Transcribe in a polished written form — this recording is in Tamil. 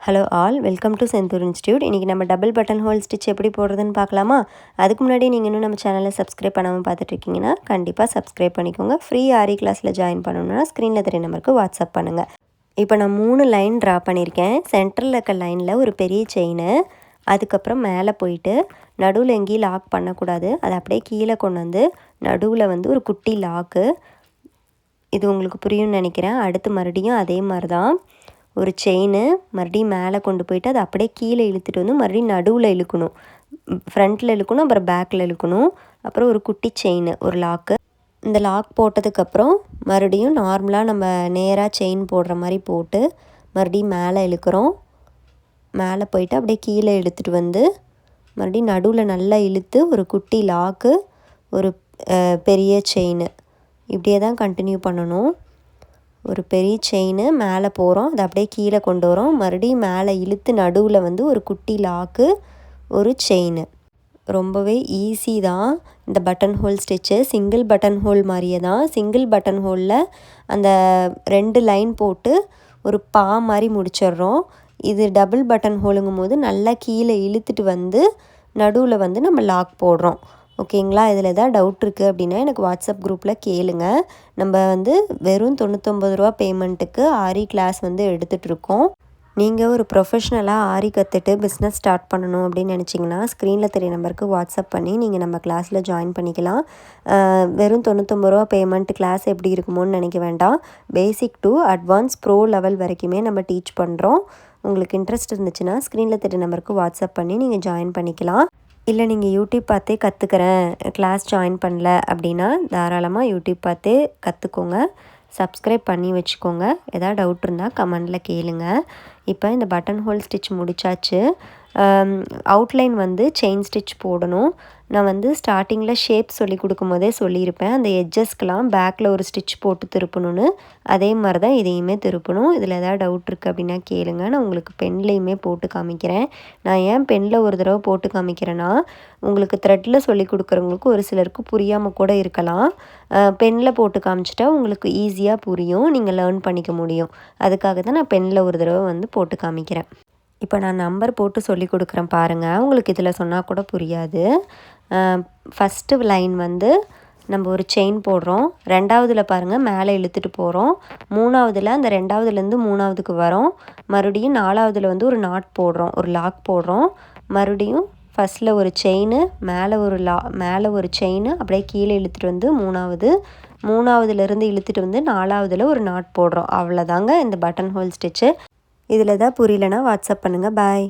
Hello all, welcome to Senthur institute. இன்றைக்கி நம்ம டபுள் பட்டன் ஹோல் ஸ்டிச் எப்படி போடுறதுன்னு பார்க்கலாமா? அதுக்கு முன்னாடி நீங்கள் இன்னும் நம்ம சேனலை சப்ஸ்கிரைப் பண்ணாமல் பார்த்துட்ருக்கீங்கன்னா கண்டிப்பாக சப்ஸ்கிரைப் பண்ணிக்கோங்க. ஃப்ரீ ஆரி கிளாஸில் ஜாயின் பண்ணணுன்னா ஸ்க்ரீனில் தெரிய நம்பருக்கு வாட்ஸ்அப் பண்ணுங்கள். இப்போ நான் 3 லைன் ட்ரா பண்ணியிருக்கேன். சென்டரில் இருக்க லைனில் ஒரு பெரிய செயினு, அதுக்கப்புறம் மேலே போயிட்டு நடுவில் எங்கேயும் லாக் பண்ணக்கூடாது. அதை அப்படியே கீழே கொண்டு வந்து நடுவில் வந்து ஒரு குட்டி லாக்கு. இது உங்களுக்கு புரியும்னு நினைக்கிறேன். அடுத்து மறுபடியும் அதே மாதிரி தான் ஒரு செயினு மறுபடியும் மேலே கொண்டு போயிட்டு அதை அப்படியே கீழே இழுத்துட்டு வந்து மறுபடியும் நடுவில் இழுக்கணும். ஃப்ரண்ட்டில் இழுக்கணும், அப்புறம் பேக்கில் இழுக்கணும். அப்புறம் ஒரு குட்டி செயின், ஒரு லாக்கு. இந்த லாக் போட்டதுக்கப்புறம் மறுபடியும் நார்மலாக நம்ம நேராக செயின் போடுற மாதிரி போட்டு மறுபடியும் மேலே இழுக்கிறோம். மேலே போயிட்டு அப்படியே கீழே இழுத்துட்டு வந்து மறுபடியும் நடுவில் நல்லா இழுத்து ஒரு குட்டி லாக்கு, ஒரு பெரிய செயின். இப்படியே தான் கண்டினியூ பண்ணணும். ஒரு பெரிய செயின் மேலே போகிறோம், அதை அப்படியே கீழே கொண்டு வரோம். மறுபடியும் மேலே இழுத்து நடுவில் வந்து ஒரு குட்டி லாக்கு, ஒரு செயின். ரொம்பவே ஈஸி தான் இந்த button whole stitch. Single button whole மாதிரியே தான். சிங்கிள் பட்டன் ஹோலில் அந்த 2 லைன் போட்டு ஒரு பா மாதிரி முடிச்சிடுறோம். இது டபுள் பட்டன் ஹோலுங்கும் போது நல்லா கீழே இழுத்துட்டு வந்து நடுவில் வந்து நம்ம லாக் போடுறோம். ஓகேங்களா? இதில் எதாவது டவுட் இருக்குது அப்படின்னா எனக்கு வாட்ஸ்அப் குரூப்பில் கேளுங்க. நம்ம வந்து வெறும் 99 ரூபா பேமெண்ட்டுக்கு ஆரி கிளாஸ் வந்து எடுத்துகிட்ருக்கோம். நீங்கள் ஒரு ப்ரொஃபஷ்னலாக ஆரி கற்றுட்டு பிஸ்னஸ் ஸ்டார்ட் பண்ணணும் அப்படின்னு நினச்சிங்கன்னா ஸ்க்ரீனில் தெரிய நம்பருக்கு வாட்ஸ்அப் பண்ணி நீங்கள் நம்ம கிளாஸில் ஜாயின் பண்ணிக்கலாம். வெறும் 99 ரூபா பேமெண்ட் கிளாஸ் எப்படி இருக்குமோன்னு நினைக்க வேண்டாம். Basic to advance bro level வரைக்குமே நம்ம டீச் பண்ணுறோம். உங்களுக்கு இன்ட்ரெஸ்ட் இருந்துச்சுன்னா ஸ்க்ரீனில் தெரிய நம்பருக்கு வாட்ஸ்அப் பண்ணி நீங்கள் ஜாயின் பண்ணிக்கலாம். இல்லை நீங்கள் யூடியூப் பார்த்தே கற்றுக்கிறேன், கிளாஸ் ஜாயின் பண்ணல அப்படின்னா தாராளமாக யூடியூப் பார்த்தே கற்றுக்கோங்க. சப்ஸ்கிரைப் பண்ணி வச்சுக்கோங்க. எதாவது டவுட் இருந்தால் கமெண்டில் கேளுங்க. இப்போ இந்த பட்டன் ஹோல் ஸ்டிச் முடித்தாச்சு. அவுட்லைன் வந்து செயின் ஸ்டிச் போடணும். நான் வந்து ஸ்டார்டிங்கில் ஷேப் சொல்லி கொடுக்கும்போதே சொல்லியிருப்பேன், அந்த எட்ஜஸ்க்கெலாம் பேக்கில் ஒரு ஸ்டிச் போட்டு திருப்பணும்னு. அதே மாதிரி தான் இதையுமே திருப்பணும். இதில் எதாவது டவுட் இருக்குது அப்படின்னா கேளுங்க. நான் உங்களுக்கு பென்லேயுமே போட்டு காமிக்கிறேன். நான் ஏன் பெனில் ஒரு தடவை போட்டு காமிக்கிறேன்னா, உங்களுக்கு த்ரெட்டில் சொல்லி கொடுக்குறவங்களுக்கு ஒரு சிலருக்கு புரியாமல் கூட இருக்கலாம். பெனில் போட்டு காமிச்சிட்டா உங்களுக்கு ஈஸியாக புரியும், நீங்கள் லேர்ன் பண்ணிக்க முடியும். அதுக்காக தான் நான் பெனில் ஒரு தடவை வந்து போட்டு காமிக்கிறேன். இப்போ நான் நம்பர் போட்டு சொல்லி கொடுக்குறேன் பாருங்கள். உங்களுக்கு இதில் சொன்னால் கூட புரியாது. ஃபஸ்ட்டு லைன் வந்து நம்ம ஒரு செயின் போடுறோம். 2வதுல பாருங்கள் மேலே இழுத்துட்டு போகிறோம். 3வதுல அந்த 2வதுலேருந்து 3வதுக்கு வரோம். மறுபடியும் 4வதுல வந்து ஒரு நாட் போடுறோம், ஒரு லாக் போடுறோம். மறுபடியும் ஃபஸ்ட்டில் ஒரு செயின், மேலே ஒரு செயின், அப்படியே கீழே இழுத்துட்டு வந்து 3வதுலேருந்து இழுத்துட்டு வந்து 4வதுல ஒரு நாட் போடுறோம். அவ்வளோதாங்க இந்த பட்டன் ஹோல் ஸ்டிச்சு. இதில் தான் புரியலனா வாட்ஸ்அப் பண்ணுங்கள். பாய்.